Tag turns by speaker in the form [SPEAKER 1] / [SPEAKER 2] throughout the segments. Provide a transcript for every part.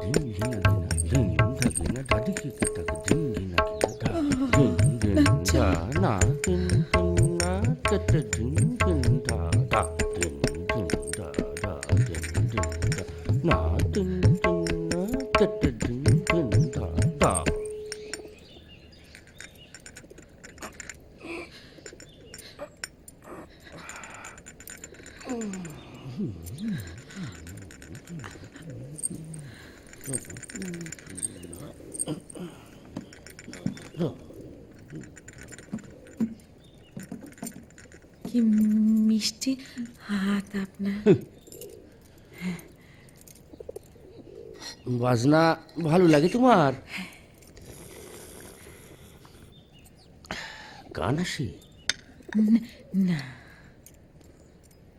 [SPEAKER 1] ধিন ধিনা ধিনা ধিন ধাগিনা ধাদিকি কিতাক ধিন ধিনা কিনা ধা ধিন ধিন ধা না ধিন ধিন না কেতে ধিন ধিন ধা ধা ধিন ধিন ধা ধা ধিন ধিন ধা না ধিন ধিন না কেতে ধিন ধিন ধা ধা।
[SPEAKER 2] কি মিষ্টি হাত আপনার।
[SPEAKER 1] বাজনা ভালো লাগে তোমার? গান আসে?
[SPEAKER 2] না,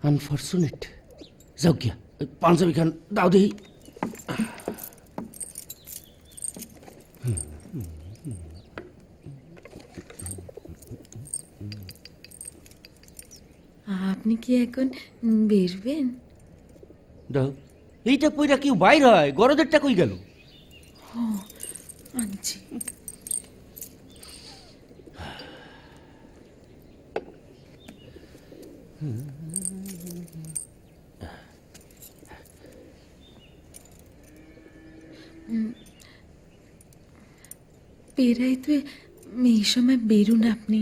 [SPEAKER 1] আনফর্চুনেট। যাও গিয়া পাঞ্জাবি খান দাও দেহি।
[SPEAKER 2] আপনি কি এখন বেরবেন?
[SPEAKER 1] দাও। এইটা কইরা কেউ বাইর হয়? গরদেরটা কই গেল?
[SPEAKER 2] আনছি। বেড়াইতে এই সময় বেরুন আপনি।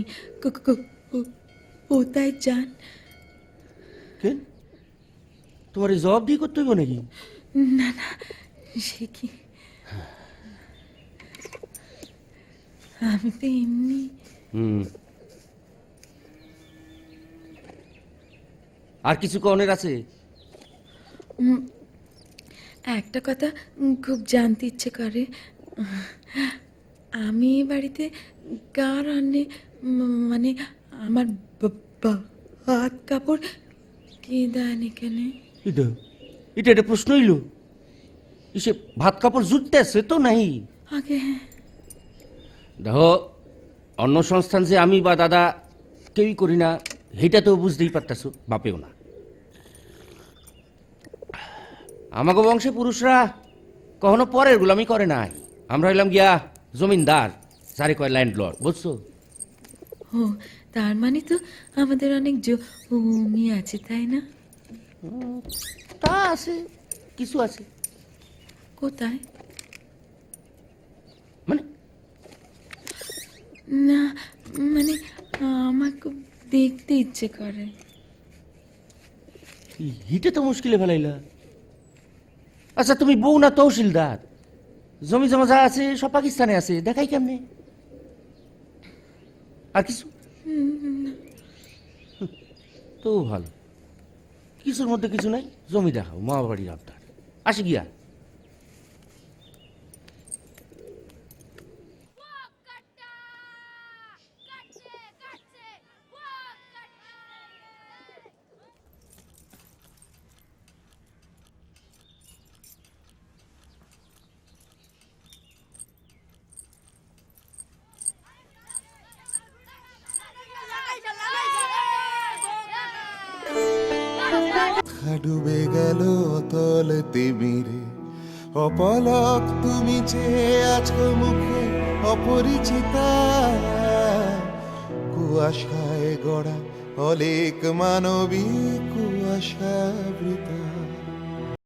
[SPEAKER 2] কোথায় যান?
[SPEAKER 1] কেন তোমার এই জবাব দিয়ে করতে হইব নাকি?
[SPEAKER 2] না না, সে কি, আমি তো এমনি।
[SPEAKER 1] আর কিছু কনের আছে?
[SPEAKER 2] একটা কথা খুব জানতে ইচ্ছে করে। আমি এ বাড়িতে কার রান্নে, মানে আমার হাত কাপড় কে দেন এখানে?
[SPEAKER 1] এটা এটা একটা প্রশ্ন হইল? ইসে ভাত কাপড় জুটতে আছে তো নাই?
[SPEAKER 2] আগে হ্যাঁ,
[SPEAKER 1] দেখো, অন্য সংস্থান যে আমি বা দাদা কেউই করি না, সেইটা তো বুঝতেই পারতেছো, বাপেও না। আমাকে বংশে পুরুষরা কখনো পরের গোলামি করে নাই। আমরা হইলাম গিয়া জমিনদার, যারে কয় ল্যান্ডলর্ড, বুঝছো?
[SPEAKER 2] ও তার মানে তো আমাদের অনেক জমি আছে, তাই না?
[SPEAKER 1] তা আছে, কিছু আছে।
[SPEAKER 2] কোথায়?
[SPEAKER 1] মানে
[SPEAKER 2] না, মানে আমার খুব দেখতে ইচ্ছে করে।
[SPEAKER 1] হিটে তো মুশকিলে ফেলাইলা। আচ্ছা, তুমি বউ না তহসিলদার? জমি জমা যা আছে সব পাকিস্তানে আছে, দেখাই কেমনে? আর কিছু তো ভালো, কিছুর মধ্যে কিছু নাই। জমি দেখাও, মা বাড়ির আবদার। আসি গিয়া।
[SPEAKER 3] ডুবে গেল অতল তিমিরে, অপলক তুমি চেয়ে আছো মুখে অপরিচিতা। কুয়াশায় গড়া অলেক মানবী কুয়াশাবৃতা।